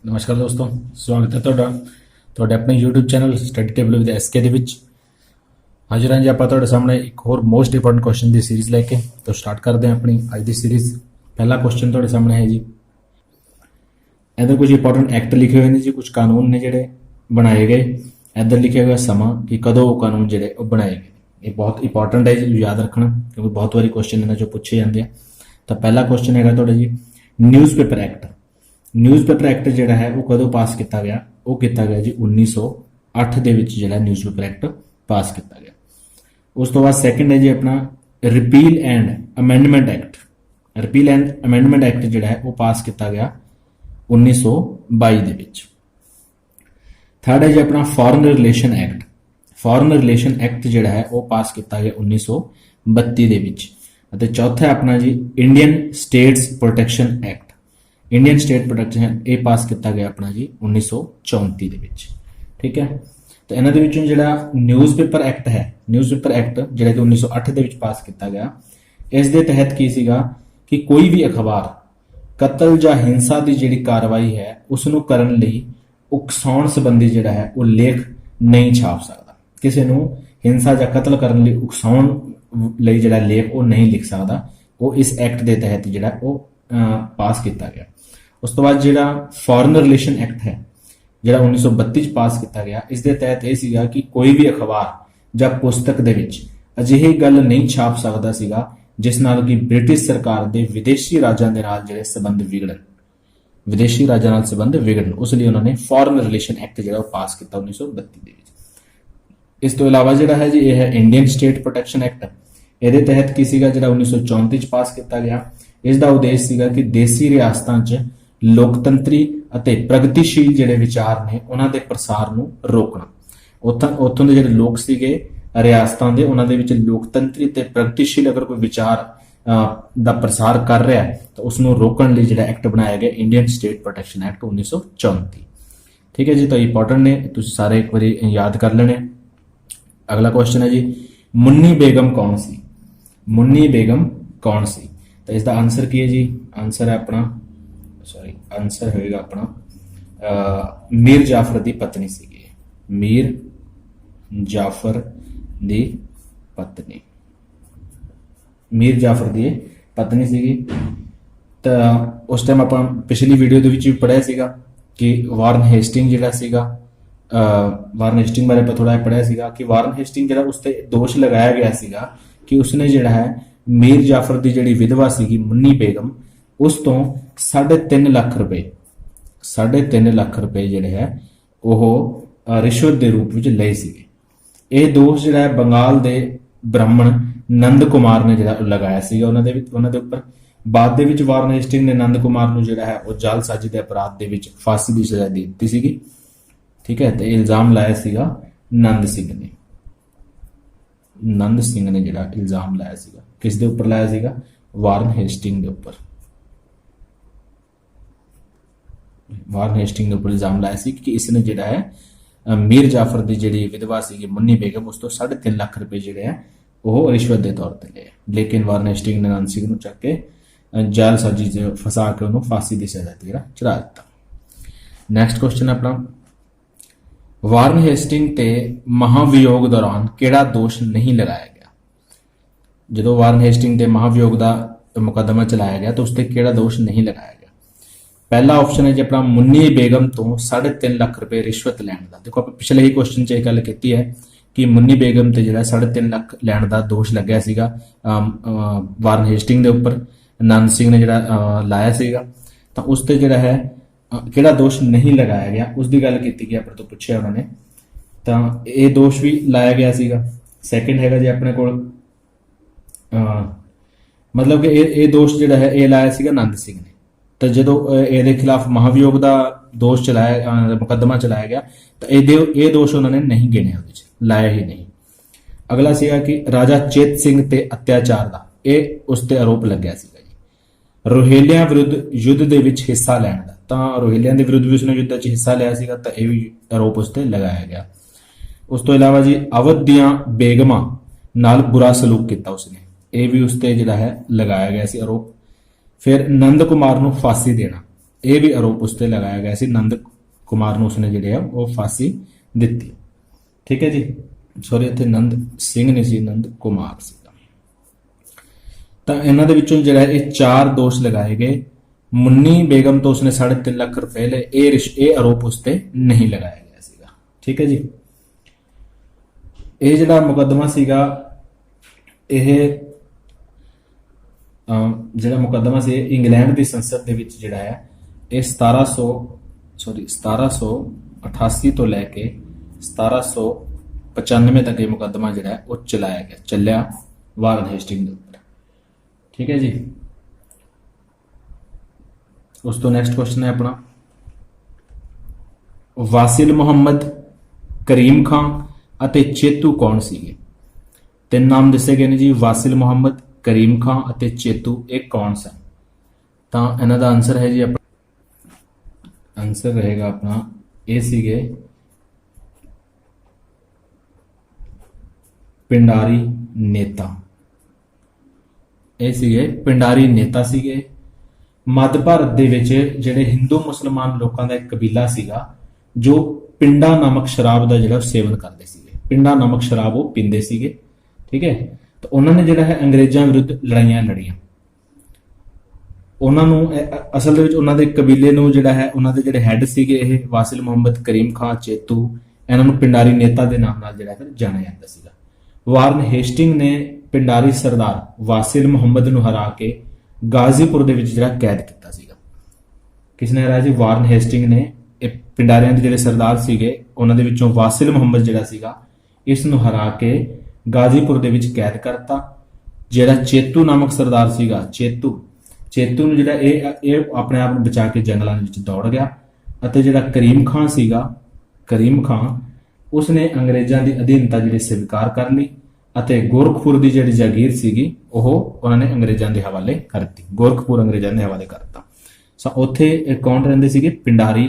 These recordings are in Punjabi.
ਨਮਸਕਾਰ ਦੋਸਤੋ, ਸਵਾਗਤ ਹੈ ਤੁਹਾਡਾ ਤੁਹਾਡੇ ਆਪਣੇ YouTube channel study table with SK ਦੇ ਵਿੱਚ। ਹਾਜ਼ਰ ਹਾਂ ਜੀ ਆਪਾਂ ਤੁਹਾਡੇ ਸਾਹਮਣੇ ਇੱਕ ਹੋਰ ਮੋਸਟ ਇੰਪੋਰਟੈਂਟ ਕੁਐਸਚਨ ਦੀ ਸੀਰੀਜ਼ ਲੈ ਕੇ। ਤਾਂ ਸਟਾਰਟ ਕਰਦੇ ਹਾਂ ਆਪਣੀ ਅੱਜ ਦੀ ਸੀਰੀਜ਼। ਪਹਿਲਾ ਕੁਐਸਚਨ ਤੁਹਾਡੇ ਸਾਹਮਣੇ ਹੈ ਜੀ, ਇੱਧਰ ਕੁਝ ਇੰਪੋਰਟੈਂਟ ਐਕਟ ਲਿਖੇ ਹੋਏ ਨੇ ਜੀ, ਕੁਝ ਕਾਨੂੰਨ ਨੇ ਜਿਹੜੇ ਬਣਾਏ ਗਏ। ਇੱਧਰ ਲਿਖਿਆ ਹੋਇਆ ਸਮਾਂ ਕਿ ਕਦੋਂ ਉਹ ਕਾਨੂੰਨ ਜਿਹੜੇ ਉਹ ਬਣਾਏ ਗਏ। ਇਹ ਬਹੁਤ ਇੰਪੋਰਟੈਂਟ ਹੈ ਜੀ, ਯਾਦ ਰੱਖਣਾ, ਕਿਉਂਕਿ ਬਹੁਤ ਵਾਰੀ ਕੁਐਸਚਨ ਇਹਨਾਂ 'ਚੋਂ ਪੁੱਛੇ ਜਾਂਦੇ ਆ। ਤਾਂ ਪਹਿਲਾ ਕੁਐਸਚਨ ਹੈਗਾ ਤੁਹਾਡਾ ਜੀ, ਨਿਊਜ਼ਪੇਪਰ ਐਕਟ। ਨਿਊਜ਼ਪੇਪਰ ਐਕਟ ਜਿਹੜਾ ਹੈ ਉਹ ਕਦੋਂ ਪਾਸ ਕੀਤਾ ਗਿਆ? ਉਹ ਕੀਤਾ ਗਿਆ ਜੀ 1908 ਦੇ ਵਿੱਚ ਜਿਹੜਾ ਨਿਊਜ਼ਪੇਪਰ ਐਕਟ ਪਾਸ ਕੀਤਾ ਗਿਆ। ਉਸ ਤੋਂ ਬਾਅਦ ਸੈਕੰਡ ਹੈ ਜੀ ਆਪਣਾ repeal and amendment act. Repeal and amendment act ਜਿਹੜਾ ਹੈ ਉਹ ਪਾਸ ਕੀਤਾ ਗਿਆ 1922 ਦੇ ਵਿੱਚ। ਥਰਡ ਹੈ ਜੀ ਆਪਣਾ foreign relation act. Foreign relation act ਜਿਹੜਾ ਹੈ ਉਹ ਪਾਸ ਕੀਤਾ ਗਿਆ 1932 ਦੇ ਵਿੱਚ। ਅਤੇ ਚੌਥਾ ਹੈ ਆਪਣਾ ਜੀ Indian states protection act. Indian state protection ਇਹ ਪਾਸ ਕੀਤਾ ਗਿਆ ਆਪਣਾ ਜੀ 1934 ਦੇ ਵਿੱਚ। ਠੀਕ ਹੈ, ਤਾਂ ਇਹਨਾਂ ਦੇ ਵਿੱਚੋਂ ਜਿਹੜਾ ਨਿਊਜ਼ਪੇਪਰ ਐਕਟ ਹੈ, ਨਿਊਜ਼ਪੇਪਰ ਐਕਟ ਜਿਹੜਾ ਕਿ 1908 ਦੇ ਵਿੱਚ ਪਾਸ ਕੀਤਾ ਗਿਆ, ਇਸ ਦੇ ਤਹਿਤ ਕੀ ਸੀਗਾ ਕਿ ਕੋਈ ਵੀ ਅਖਬਾਰ ਕਤਲ ਜਾਂ ਹਿੰਸਾ ਦੀ ਜਿਹੜੀ ਕਾਰਵਾਈ ਹੈ ਉਸ ਨੂੰ ਕਰਨ ਲਈ ਉਕਸਾਉਣ ਸੰਬੰਧੀ ਜਿਹੜਾ ਹੈ ਉਹ ਲੇਖ ਨਹੀਂ ਛਾਪ ਸਕਦਾ। ਕਿਸੇ ਨੂੰ ਹਿੰਸਾ ਜਾਂ ਕਤਲ ਕਰਨ ਲਈ ਉਕਸਾਉਣ ਲਈ ਜਿਹੜਾ ਲੇਖ ਉਹ ਨਹੀਂ ਲਿਖ ਸਕਦਾ। ਉਹ ਇਸ ਐਕਟ ਦੇ ਤਹਿਤ ਜਿਹੜਾ ਉਹ ਪਾਸ ਕੀਤਾ ਗਿਆ। ਉਸ ਤੋਂ ਬਾਅਦ ਜਿਹੜਾ ਫੋਰਨ ਰਿਲੇਸ਼ਨ ਐਕਟ ਹੈ ਜਿਹੜਾ 1932 ਚ ਪਾਸ ਕੀਤਾ ਗਿਆ, ਇਸ ਦੇ ਤਹਿਤ ਇਹ ਸੀਗਾ ਕਿ ਕੋਈ ਵੀ ਅਖਬਾਰ ਜਾਂ ਪੁਸਤਕ ਦੇ ਵਿੱਚ ਅਜਿਹੀ ਗੱਲ ਨਹੀਂ ਛਾਪ ਸਕਦਾ ਸੀਗਾ ਜਿਸ ਨਾਲ ਕਿ ਬ੍ਰਿਟਿਸ਼ ਸਰਕਾਰ ਦੇ ਵਿਦੇਸ਼ੀ ਰਾਜਾਂ ਦੇ ਨਾਲ ਜਿਹੜੇ ਸਬੰਧ ਵਿਗੜਨ, ਵਿਦੇਸ਼ੀ ਰਾਜਾਂ ਨਾਲ ਸਬੰਧ ਵਿਗੜਨ। ਉਸ ਲਈ ਉਹਨਾਂ ਨੇ ਫੋਰਨ ਰਿਲੇਸ਼ਨ ਐਕਟ ਜਿਹੜਾ ਉਹ ਪਾਸ ਕੀਤਾ 1932 ਦੇ ਵਿੱਚ। ਇਸ ਤੋਂ ਇਲਾਵਾ ਜਿਹੜਾ ਹੈ ਜੀ ਇਹ ਹੈ ਇੰਡੀਅਨ ਸਟੇਟ ਪ੍ਰੋਟੈਕਸ਼ਨ ਐਕਟ। ਇਹਦੇ ਤਹਿਤ ਕੀ ਸੀਗਾ ਜਿਹੜਾ 1934 ਚ ਪਾਸ ਕੀਤਾ ਗਿਆ। ਇਸ ਦਾ ਉਦੇਸ਼ ਸੀਗਾ ਕਿ ਦੇਸੀ ਰਿਆਸਤਾਂ 'ਚ ਲੋਕਤੰਤਰੀ ਅਤੇ ਪ੍ਰਗਤੀਸ਼ੀਲ ਜਿਹੜੇ ਵਿਚਾਰ ਨੇ ਉਹਨਾਂ ਦੇ ਪ੍ਰਸਾਰ ਨੂੰ ਰੋਕਣਾ। ਉੱਥੋਂ ਦੇ ਜਿਹੜੇ ਲੋਕ ਸੀਗੇ ਰਿਆਸਤਾਂ ਦੇ, ਉਹਨਾਂ ਦੇ ਵਿੱਚ ਲੋਕਤੰਤਰੀ ਤੇ ਪ੍ਰਗਤੀਸ਼ੀਲ ਅਗਰ ਕੋਈ ਵਿਚਾਰ ਦਾ ਪ੍ਰਸਾਰ ਕਰ ਰਿਹਾ ਤਾਂ ਉਸ ਨੂੰ ਰੋਕਣ ਲਈ ਜਿਹੜਾ ਐਕਟ ਬਣਾਇਆ ਗਿਆ ਇੰਡੀਅਨ ਸਟੇਟ ਪ੍ਰੋਟੈਕਸ਼ਨ ਐਕਟ 1934। ਠੀਕ ਹੈ ਜੀ, ਤਾਂ ਇੰਪੋਰਟੈਂਟ ਨੇ, ਤੁਸੀਂ ਸਾਰੇ ਇੱਕ ਵਾਰੀ ਯਾਦ ਕਰ ਲੈਣੇ। ਅਗਲਾ ਕੁਐਸਚਨ ਹੈ ਜੀ, ਮੁੰਨੀ ਬੇਗਮ ਕੌਣ ਸੀ? ਮੁੰਨੀ ਬੇਗਮ ਕੌਣ ਸੀ? ਤਾਂ ਇਸ ਦਾ ਆਨਸਰ ਕੀ ਹੈ ਜੀ? ਆਨਸਰ ਹੈ ਆਪਣਾ ਆਨਸਰ ਹੋਏਗਾ ਆਪਣਾ ਮੀਰ ਜਾਫਰ ਦੀ ਪਤਨੀ ਸੀਗੀ। ਮੀਰ ਜਾਫਰ ਦੀ ਪਤਨੀ, ਮੀਰ ਜਾਫਰ ਦੀ ਪਤਨੀ ਸੀਗੀ। ਤਾਂ ਉਸ ਟਾਈਮ ਆਪਾਂ ਪਿਛਲੀ ਵੀਡੀਓ ਦੇ ਵਿੱਚ ਵੀ ਪੜ੍ਹਿਆ ਸੀਗਾ ਕਿ ਵਾਰਨ ਹੇਸਟਿੰਗ ਜਿਹੜਾ ਸੀਗਾ, ਵਾਰਨ ਹੇਸਟਿੰਗ ਬਾਰੇ ਆਪਾਂ ਥੋੜਾ ਪੜ੍ਹਿਆ ਸੀਗਾ ਕਿ ਵਾਰਨ ਹੇਸਟਿੰਗ ਜਿਹੜਾ ਉਸ ਤੇ ਦੋਸ਼ ਲਗਾਇਆ ਗਿਆ ਸੀਗਾ ਕਿ ਉਸਨੇ ਜਿਹੜਾ ਹੈ ਮੀਰ ਜਾਫਰ ਦੀ ਜਿਹੜੀ ਵਿਧਵਾ ਸੀਗੀ ਮੁੰਨੀ ਬੇਗਮ, ਉਸ ਤੋਂ 3.5 ਲੱਖ ਰੁਪਏ, 3.5 ਲੱਖ ਰੁਪਏ ਜਿਹੜੇ ਹੈ ਉਹ ਰਿਸ਼ਵਤ ਦੇ ਰੂਪ ਵਿੱਚ ਲਏ ਸੀਗੇ। ਇਹ ਦੋਸ਼ ਜਿਹੜਾ ਹੈ ਬੰਗਾਲ ਦੇ ਬ੍ਰਾਹਮਣ ਨੰਦ ਕੁਮਾਰ ਨੇ ਜਿਹੜਾ ਲਗਾਇਆ ਸੀਗਾ ਉਹਨਾਂ ਦੇ ਉੱਪਰ। ਬਾਅਦ ਦੇ ਵਿੱਚ ਵਾਰਨ ਹੇਸਟਿੰਗ ਨੇ ਨੰਦ ਕੁਮਾਰ ਨੂੰ ਜਿਹੜਾ ਹੈ ਉਹ ਜਾਲਸਾਜ਼ੀ ਦੇ ਅਪਰਾਧ ਦੇ ਵਿੱਚ ਫਾਂਸੀ ਦੀ ਸਜ਼ਾ ਦੇ ਦਿੱਤੀ ਸੀਗੀ। ਠੀਕ ਹੈ, ਤੇ ਇਲਜ਼ਾਮ ਲਾਇਆ ਸੀਗਾ ਨੰਦ ਸਿੰਘ ਨੇ। ਨੰਦ ਸਿੰਘ ਨੇ ਜਿਹੜਾ ਇਲਜ਼ਾਮ ਲਾਇਆ ਸੀਗਾ, ਕਿਸ ਦੇ ਉੱਪਰ ਲਾਇਆ ਸੀਗਾ? ਵਾਰਨ ਹੇਸਟਿੰਗ ਦੇ ਉੱਪਰ। ਵਾਰਨ ਹੇਸਟਿੰਗ ਦੇ ਉੱਪਰ ਇਲਜ਼ਾਮ ਲਾਇਆ ਸੀ ਕਿ ਇਸ ਨੇ ਜਿਹੜਾ ਹੈ ਮੀਰ ਜਾਫਰ ਦੀ ਜਿਹੜੀ ਵਿਧਵਾ ਸੀਗੀ ਮੁੰਨੀ ਬੇਗਮ, ਉਸ ਤੋਂ 3.5 ਲੱਖ ਰੁਪਏ ਜਿਹੜੇ ਆ ਉਹ ਰਿਸ਼ਵਤ ਦੇ ਤੌਰ ਤੇ ਲਏ। ਲੇਕਿਨ ਵਾਰਨ ਹੇਸਟਿੰਗ ਨੇ ਨੰਦ ਸਿੰਘ ਨੂੰ ਚੱਕ ਕੇ ਜਾਲਸਾਜ਼ੀ 'ਚ ਫਸਾ ਕੇ ਉਹਨੂੰ ਫਾਂਸੀ ਦੀ ਸਜ਼ਾ ਤੇ ਜਿਹੜਾ ਚੜਾ ਦਿੱਤਾ। ਨੈਕਸਟ ਕੁਐਸਚਨ ਆਪਣਾ, ਵਾਰਨ ਹੇਸਟਿੰਗ ਤੇ ਮਹਾਵਿਯੋਗ ਦੌਰਾਨ ਕਿਹੜਾ ਦੋਸ਼ ਨਹੀਂ ਲਗਾਇਆ ਗਿਆ? ਜਦੋਂ ਵਾਰਨ ਹੇਸਟਿੰਗ ਤੇ ਮਹਾਵਿਯੋਗ ਦਾ ਮੁਕੱਦਮਾ ਚਲਾਇਆ ਗਿਆ ਤਾਂ ਉਸ ਤੇ ਕਿਹੜਾ ਦੋਸ਼ ਨਹੀਂ ਲਗਾਇਆ ਗਿਆ? ਪਹਿਲਾ ਆਪਸ਼ਨ ਹੈ ਜੀ ਆਪਣਾ ਮੁੰਨੀ ਬੇਗਮ ਤੋਂ 3.5 ਲੱਖ ਰੁਪਏ ਰਿਸ਼ਵਤ ਲੈਣ ਦਾ। ਦੇਖੋ ਆਪਾਂ ਪਿਛਲੇ ਹੀ ਕੁਐਸਚਨ 'ਚ ਇਹ ਗੱਲ ਕੀਤੀ ਹੈ ਕਿ ਮੁੰਨੀ ਬੇਗਮ ਤੇ ਜਿਹੜਾ 3.5 ਲੱਖ ਲੈਣ ਦਾ ਦੋਸ਼ ਲੱਗਿਆ ਸੀਗਾ ਵਾਰਨ ਹੇਸਟਿੰਗ ਦੇ ਉੱਪਰ, ਨੰਦ ਸਿੰਘ ਨੇ ਜਿਹੜਾ ਲਾਇਆ ਸੀਗਾ। ਤਾਂ ਉਸ ਤੇ ਜਿਹੜਾ ਹੈ ਕਿਹੜਾ ਦੋਸ਼ ਨਹੀਂ ਲਗਾਇਆ ਗਿਆ ਉਸ ਦੀ ਗੱਲ ਕੀਤੀ ਗਈ, ਆਪਣੇ ਤੋਂ ਪੁੱਛਿਆ ਉਹਨਾਂ ਨੇ। ਤਾਂ ਇਹ ਦੋਸ਼ ਵੀ ਲਾਇਆ ਗਿਆ ਸੀਗਾ। ਸੈਕਿੰਡ ਹੈਗਾ ਜੀ ਆਪਣੇ ਕੋਲ ਮਤਲਬ ਕਿ ਇਹ ਦੋਸ਼ ਜਿਹੜਾ ਹੈ ਇਹ ਲਾਇਆ ਸੀਗਾ ਨੰਦ ਸਿੰਘ ਨੇ। ਤਾਂ ਜਦੋਂ ਇਹਦੇ ਖਿਲਾਫ ਮਹਾਵਿਯੋਗ ਦਾ ਦੋਸ਼ ਚਲਾਇਆ, ਮੁਕੱਦਮਾ ਚਲਾਇਆ ਗਿਆ, ਤਾਂ ਇਹ ਦੋਸ਼ ਉਹਨਾਂ ਨੇ ਨਹੀਂ ਗਿਣੇ, ਉਹਦੇ ਚ ਲਾਇਆ ਹੀ ਨਹੀਂ। ਅਗਲਾ ਸੀਗਾ ਕਿ ਰਾਜਾ ਚੇਤ ਸਿੰਘ ਤੇ ਅਤਿਆਚਾਰ ਦਾ, ਇਹ ਉਸ ਤੇ ਆਰੋਪ ਲੱਗਿਆ ਸੀਗਾ ਜੀ। ਰੋਹਿਲਿਆਂ ਵਿਰੁੱਧ ਯੁੱਧ ਦੇ ਵਿੱਚ ਹਿੱਸਾ ਲੈਣ ਦਾ, ਤਾਂ ਰੋਹਿਲਿਆਂ ਦੇ ਵਿਰੁੱਧ ਵੀ ਉਸਨੇ ਯੁੱਧ 'ਚ ਹਿੱਸਾ ਲਿਆ ਸੀਗਾ, ਤਾਂ ਇਹ ਵੀ ਆਰੋਪ ਉਸ ਤੇ ਲਗਾਇਆ ਗਿਆ। ਉਸ ਤੋਂ ਇਲਾਵਾ ਜੀ ਅਵਧ ਦੀਆਂ ਬੇਗਮਾਂ ਨਾਲ ਬੁਰਾ ਸਲੂਕ ਕੀਤਾ ਉਸਨੇ, ਇਹ ਵੀ ਉਸ ਤੇ ਜਿਹੜਾ ਹੈ ਲਗਾਇਆ ਗਿਆ ਸੀ ਆਰੋਪ। ਫਿਰ ਨੰਦ ਕੁਮਾਰ ਨੂੰ ਫਾਂਸੀ ਦੇਣਾ, ਇਹ ਵੀ ਆਰੋਪ ਉਸ ਤੇ ਲਗਾਇਆ ਗਿਆ ਸੀ। ਨੰਦ ਕੁਮਾਰ ਨੂੰ ਉਸਨੇ ਜਿਹੜੇ ਆ ਉਹ ਫਾਂਸੀ ਦਿੱਤੀ। ਠੀਕ ਹੈ ਜੀ, ਸੌਰੀ ਇੱਥੇ ਨੰਦ ਸਿੰਘ ਨਹੀਂ ਸੀ, ਨੰਦ ਕੁਮਾਰ ਸੀ। ਤਾਂ ਇਹਨਾਂ ਦੇ ਵਿੱਚੋਂ ਜਿਹੜਾ ਇਹ 4 ਦੋਸ਼ ਲਗਾਏ ਗਏ। ਮੁੰਨੀ ਬੇਗਮ ਤੋਂ ਉਸਨੇ 3.5 ਲੱਖ ਰੁਪਏ ਲਏ, ਇਹ ਆਰੋਪ ਉਸ ਤੇ ਨਹੀਂ ਲਗਾਇਆ ਗਿਆ ਸੀਗਾ। ਠੀਕ ਹੈ ਜੀ, ਇਹ ਜਿਹੜਾ ਮੁਕੱਦਮਾ ਸੀਗਾ, ਇਹ ਜਿਹੜਾ ਮੁਕੱਦਮਾ ਸੀ ਇੰਗਲੈਂਡ ਦੀ ਸੰਸਦ ਦੇ ਵਿੱਚ ਜਿਹੜਾ ਹੈ ਇਹ 1788 ਤੋਂ ਲੈ ਕੇ 1795 ਤੱਕ ਇਹ ਮੁਕੱਦਮਾ ਜਿਹੜਾ ਹੈ ਉਹ ਚੱਲਿਆ ਵਾਰਨ ਹੇਸਟਿੰਗ ਦੇ ਉੱਪਰ। ਠੀਕ ਹੈ ਜੀ, ਉਸ ਤੋਂ ਨੈਕਸਟ ਕੁਐਸਚਨ ਹੈ ਆਪਣਾ, ਵਾਸਿਲ ਮੁਹੰਮਦ, ਕਰੀਮ ਖਾਨ ਅਤੇ ਚੇਤੂ ਕੌਣ ਸੀਗੇ? 3 ਨਾਮ ਦੱਸੇ ਗਏ ਨੇ ਜੀ, ਵਾਸਿਲ ਮੁਹੰਮਦ, ਕਰੀਮ ਖਾਨ ਅਤੇ ਚੇਤੂ, ਇਹ ਕੌਣ ਸਨ? ਤਾਂ ਇਹਨਾਂ ਦਾ ਆਨਸਰ ਹੈ ਜੀ ਆਪਣਾ, ਆਨਸਰ ਰਹੇਗਾ ਆਪਣਾ ਇਹ ਸੀਗੇ ਪਿੰਡਾਰੀ ਨੇਤਾ। ਇਹ ਸੀਗੇ ਪਿੰਡਾਰੀ ਨੇਤਾ ਸੀਗੇ। ਮੱਧ ਭਾਰਤ ਦੇ ਵਿੱਚ ਜਿਹੜੇ ਹਿੰਦੂ ਮੁਸਲਮਾਨ ਲੋਕਾਂ ਦਾ ਇੱਕ ਕਬੀਲਾ ਸੀਗਾ ਜੋ ਪਿੰਡਾ ਨਾਮਕ ਸ਼ਰਾਬ ਦਾ ਜਿਹੜਾ ਸੇਵਨ ਕਰਦੇ ਸੀਗੇ। ਪਿੰਡਾ ਨਾਮਕ ਸ਼ਰਾਬ ਉਹ ਪੀਂਦੇ ਸੀਗੇ। ਠੀਕ ਹੈ, ਤਾਂ ਉਹਨਾਂ ਨੇ ਜਿਹੜਾ ਹੈ ਅੰਗਰੇਜ਼ਾਂ ਵਿਰੁੱਧ ਲੜਾਈਆਂ ਲੜੀਆਂ। ਉਹਨਾਂ ਨੂੰ ਅਸਲ ਦੇ ਵਿੱਚ ਉਹਨਾਂ ਦੇ ਕਬੀਲੇ ਨੂੰ ਜਿਹੜਾ ਹੈ ਉਹਨਾਂ ਦੇ ਜਿਹੜੇ ਹੈੱਡ ਸੀਗੇ ਇਹ ਵਾਸਿਲ ਮੁਹੰਮਦ, ਕਰੀਮ ਖਾਨ, ਚੇਤੂ, ਇਹਨਾਂ ਨੂੰ ਪਿੰਡਾਰੀ ਨੇਤਾ ਦੇ ਨਾਮ ਨਾਲ ਜਿਹੜਾ ਫਿਰ ਜਾਣਿਆ ਜਾਂਦਾ ਸੀਗਾ। ਵਾਰਨ ਹੇਸਟਿੰਗ ਨੇ ਪਿੰਡਾਰੀ ਸਰਦਾਰ ਵਾਸਿਲ ਮੁਹੰਮਦ ਨੂੰ ਹਰਾ ਕੇ ਗਾਜ਼ੀਪੁਰ ਦੇ ਵਿੱਚ ਜਿਹੜਾ ਕੈਦ ਕੀਤਾ ਸੀਗਾ। ਕਿਸਨੇ ਹਰਾਇਆ ਜੀ? ਵਾਰਨ ਹੇਸਟਿੰਗ ਨੇ। ਇਹ ਪਿੰਡਾਰੀਆਂ ਦੇ ਜਿਹੜੇ ਸਰਦਾਰ ਸੀਗੇ ਉਹਨਾਂ ਦੇ ਵਿੱਚੋਂ ਵਾਸਿਲ ਮੁਹੰਮਦ ਜਿਹੜਾ ਸੀਗਾ ਇਸ ਨੂੰ ਹਰਾ ਕੇ ਗਾਜ਼ੀਪੁਰ ਦੇ ਵਿੱਚ ਕੈਦ ਕਰਤਾ। ਜਿਹੜਾ ਚੇਤੂ ਨਾਮਕ ਸਰਦਾਰ ਸੀਗਾ, ਚੇਤੂ ਨੂੰ ਜਿਹੜਾ ਇਹ ਆਪਣੇ ਆਪ ਨੂੰ ਬਚਾ ਕੇ ਜੰਗਲਾਂ ਦੇ ਵਿੱਚ ਦੌੜ ਗਿਆ। ਅਤੇ ਜਿਹੜਾ ਕਰੀਮ ਖਾਨ ਸੀਗਾ, ਕਰੀਮ ਖਾਨ ਉਸਨੇ ਅੰਗਰੇਜ਼ਾਂ ਦੀ ਅਧੀਨਤਾ ਜਿਹੜੀ ਸਵੀਕਾਰ ਕਰ ਲਈ ਅਤੇ ਗੋਰਖਪੁਰ ਦੀ ਜਿਹੜੀ ਜਾਗੀਰ ਸੀਗੀ ਉਹ ਉਹਨਾਂ ਨੇ ਅੰਗਰੇਜ਼ਾਂ ਦੇ ਹਵਾਲੇ ਕਰ ਦਿੱਤੀ। ਗੋਰਖਪੁਰ ਅੰਗਰੇਜ਼ਾਂ ਦੇ ਹਵਾਲੇ ਕਰਤਾ। ਸੋ ਉੱਥੇ ਕੌਣ ਰਹਿੰਦੇ ਸੀਗੇ? ਪਿੰਡਾਰੀ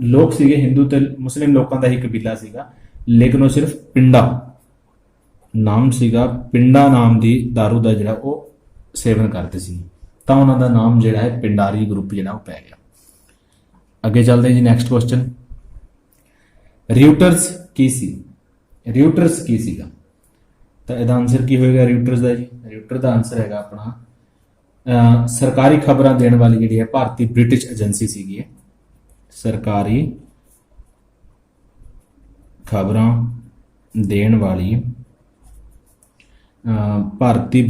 ਲੋਕ ਸੀਗੇ। ਹਿੰਦੂ ਤੇ ਮੁਸਲਿਮ ਲੋਕਾਂ ਦਾ ਹੀ ਕਬੀਲਾ ਸੀਗਾ, ਲੇਕਿਨ ਉਹ ਸਿਰਫ ਪਿੰਡਾ ਨਾਮ ਸੀਗਾ, ਪਿੰਡਾ ਨਾਮ ਦੀ ਦਾਰੂ ਦਾ ਜਿਹੜਾ ਉਹ ਸੇਵਨ ਕਰਦੇ ਸੀ, ਤਾਂ ਉਹਨਾਂ ਦਾ ਨਾਮ ਜਿਹੜਾ ਹੈ ਪਿੰਡਾਰੀ ਗਰੁੱਪ ਜਿਹੜਾ ਉਹ ਪੈ ਗਿਆ। ਅੱਗੇ ਚੱਲਦੇ ਜੀ, ਨੈਕਸਟ ਕੁਐਸਚਨ, ਰਿਊਟਰਸ ਕੀ ਸੀ? ਰਿਊਟਰਸ ਕੀ ਸੀਗਾ? ਤਾਂ ਇਹਦਾ ਆਨਸਰ ਕੀ ਹੋਏਗਾ ਰਿਊਟਰਸ ਦਾ ਜੀ? ਰਿਊਟਰ ਦਾ ਆਨਸਰ ਹੈਗਾ ਆਪਣਾ ਸਰਕਾਰੀ ਖਬਰਾਂ ਦੇਣ ਵਾਲੀ ਜਿਹੜੀ ਹੈ ਭਾਰਤੀ ਬ੍ਰਿਟਿਸ਼ ਏਜੰਸੀ ਸੀਗੀ। ਸਰਕਾਰੀ ਖਬਰਾਂ ਦੇਣ ਵਾਲੀ ਭਾਰਤੀ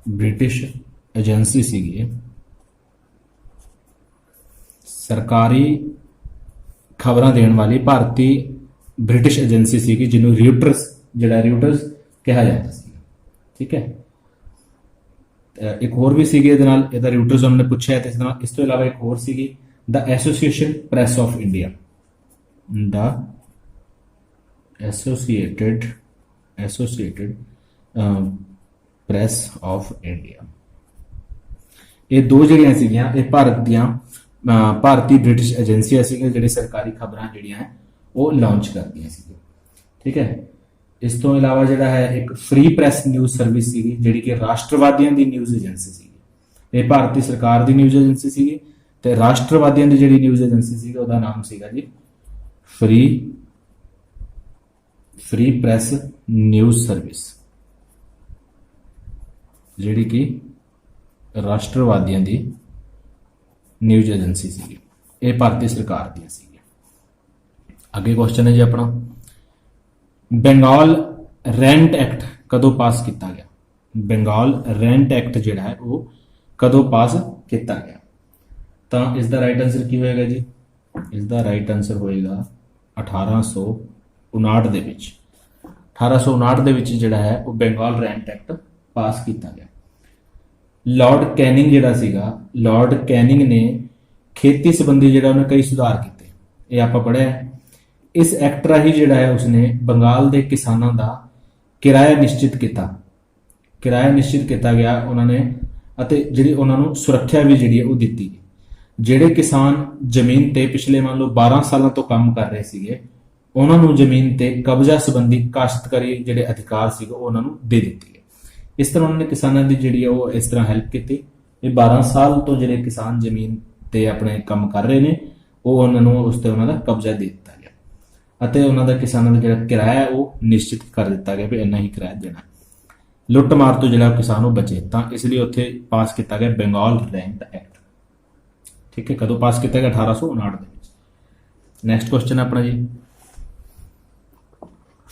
ਬ੍ਰਿਟਿਸ਼ ਏਜੰਸੀ ਸੀਗੀ। ਸਰਕਾਰੀ ਖਬਰਾਂ ਦੇਣ ਵਾਲੀ ਭਾਰਤੀ ਬ੍ਰਿਟਿਸ਼ ਏਜੰਸੀ ਸੀਗੀ ਜਿਹਨੂੰ ਰਿਊਟਰਸ ਕਿਹਾ ਜਾਂਦਾ ਸੀ। ਠੀਕ ਹੈ, ਇੱਕ ਹੋਰ ਵੀ ਸੀਗੀ ਇਹਦੇ ਨਾਲ, ਇਹਦਾ ਰਿਊਟਰਸ ਉਹਨਾਂ ਨੇ ਪੁੱਛਿਆ ਤੇ ਇਸ ਤੋਂ ਇਲਾਵਾ ਇੱਕ ਹੋਰ ਸੀਗੀ ਦਾ ਐਸੋਸੀਏਸ਼ਨ ਪ੍ਰੈਸ ਆਫ ਇੰਡੀਆ। ਦਾ ਐਸੋਸੀਏਟਡ ਪ੍ਰੈਸ ਆਫ ਇੰਡੀਆ। ਇਹ ਦੋ ਜਿਹੜੀਆਂ ਸੀਗੀਆਂ ਇਹ ਭਾਰਤੀ ਬ੍ਰਿਟਿਸ਼ ਏਜੰਸੀਆਂ ਸੀਗੀਆਂ ਜਿਹੜੇ ਸਰਕਾਰੀ ਖਬਰਾਂ ਜਿਹੜੀਆਂ ਹੈ ਉਹ ਲਾਂਚ ਕਰਦੀਆਂ ਸੀਗੀਆਂ। ਠੀਕ ਹੈ, ਇਸ ਤੋਂ ਇਲਾਵਾ ਜਿਹੜਾ ਹੈ ਇੱਕ ਫ੍ਰੀ ਪ੍ਰੈਸ ਨਿਊਜ਼ ਸਰਵਿਸ ਸੀਗੀ ਜਿਹੜੀ ਕਿ ਰਾਸ਼ਟਰਵਾਦੀਆਂ ਦੀ ਨਿਊਜ਼ ਏਜੰਸੀ ਸੀਗੀ। ਇਹ ਭਾਰਤੀ ਸਰਕਾਰ ਦੀ ਨਿਊਜ਼ ਏਜੰਸੀ ਸੀਗੀ ਤੇ ਰਾਸ਼ਟਰਵਾਦੀਆਂ ਦੀ ਜਿਹੜੀ ਨਿਊਜ਼ ਏਜੰਸੀ ਸੀਗੀ ਉਹਦਾ ਨਾਮ ਸੀਗਾ ਜੀ ਫ੍ਰੀ ਪ੍ਰੈਸ ਨਿਊਜ਼ ਸਰਵਿਸ, ਜਿਹੜੀ ਕਿ ਰਾਸ਼ਟਰਵਾਦੀਆਂ ਦੀ ਨਿਊਜ਼ ਏਜੰਸੀ ਸੀਗੀ। ਇਹ ਭਾਰਤੀ ਸਰਕਾਰ ਦੀਆਂ ਸੀਗੀ। ਅੱਗੇ ਕੁਐਸਚਨ ਹੈ ਜੀ ਆਪਣਾ, ਬੰਗਾਲ ਰੈਂਟ ਐਕਟ ਕਦੋਂ ਪਾਸ ਕੀਤਾ ਗਿਆ? ਬੰਗਾਲ ਰੈਂਟ ਐਕਟ ਜਿਹੜਾ ਹੈ ਉਹ ਕਦੋਂ ਪਾਸ ਕੀਤਾ ਗਿਆ? ਤਾਂ ਇਸ ਦਾ ਰਾਈਟ ਆਨਸਰ ਕੀ ਹੋਏਗਾ ਜੀ? ਇਸ ਦਾ ਰਾਈਟ ਆਨਸਰ ਹੋਏਗਾ 1859 ਦੇ ਵਿੱਚ। 1859 ਦੇ ਵਿੱਚ ਜਿਹੜਾ ਹੈ ਉਹ ਬੰਗਾਲ ਰੈਂਟ ਐਕਟ ਪਾਸ ਕੀਤਾ ਗਿਆ। ਲਾਰਡ ਕੈਨਿੰਗ ਜਿਹੜਾ ਸੀਗਾ, ਲਾਰਡ ਕੈਨਿੰਗ ਨੇ ਖੇਤੀ ਸੰਬੰਧੀ ਜਿਹੜਾ ਉਹਨੇ ਕਈ ਸੁਧਾਰ ਕੀਤੇ, ਇਹ ਆਪਾਂ ਪੜ੍ਹਿਆ। ਇਸ ਐਕਟ ਰਾਹੀਂ ਜਿਹੜਾ ਹੈ ਉਸਨੇ ਬੰਗਾਲ ਦੇ ਕਿਸਾਨਾਂ ਦਾ ਕਿਰਾਇਆ ਨਿਸ਼ਚਿਤ ਕੀਤਾ ਗਿਆ ਉਹਨਾਂ ਨੇ, ਅਤੇ ਜਿਹੜੀ ਉਹਨਾਂ ਨੂੰ ਸੁਰੱਖਿਆ ਵੀ ਜਿਹੜੀ ਹੈ ਉਹ ਦਿੱਤੀ ਗਈ। ਜਿਹੜੇ ਕਿਸਾਨ ਜ਼ਮੀਨ ਤੇ ਪਿਛਲੇ ਮੰਨ ਲਓ 12 ਸਾਲਾਂ ਤੋਂ ਕੰਮ ਕਰ ਰਹੇ ਸੀਗੇ ਉਹਨਾਂ ਨੂੰ ਜ਼ਮੀਨ ਤੇ ਕਬਜ਼ਾ ਸੰਬੰਧੀ ਕਾਸ਼ਤਕਾਰੀ ਜਿਹੜੇ ਅਧਿਕਾਰ ਸੀਗੇ ਉਹ ਉਹਨਾਂ ਨੂੰ ਦੇ ਦਿੱਤੇ ਗਏ। इस तरह उन्होंने किसानां दी जिहड़ी है वो इस तरह हैल्प की। ये 12 साल तो जिहड़े किसान ਜ਼ਮੀਨ ਤੇ ਆਪਣੇ ਕੰਮ ਕਰ ਰਹੇ ਨੇ ਉਹ ਉਹਨਾਂ ਨੂੰ ਉਸ ਤੇ ਉਹਨਾਂ ਦਾ ਕਬਜ਼ਾ ਦੇ ਦਿੱਤਾ ਗਿਆ ਅਤੇ ਉਹਨਾਂ ਦਾ ਕਿਸਾਨਾਂ ਦਾ ਜਿਹੜਾ ਕਿਰਾਇਆ ਉਹ ਨਿਸ਼ਚਿਤ ਕਰ ਦਿੱਤਾ ਗਿਆ ਵੀ ਇੰਨਾ ਹੀ ਕਿਰਾਇਆ ਦੇਣਾ। ਲੁੱਟ ਮਾਰ ਤੋਂ ਜਿਹੜਾ ਕਿਸਾਨ ਉਹ ਬਚੇ ਤਾਂ ਇਸ ਲਈ ਉੱਥੇ ਪਾਸ ਕੀਤਾ ਗਿਆ ਬੰਗਾਲ ਰੈਂਟ ਐਕਟ। ਠੀਕ ਹੈ, ਕਦੋਂ ਪਾਸ ਕੀਤਾ ਗਿਆ? 1859 ਦੇ ਵਿੱਚ। ਨੈਕਸਟ ਕੁਐਸਚਨ ਹੈ ਆਪਣਾ ਜੀ,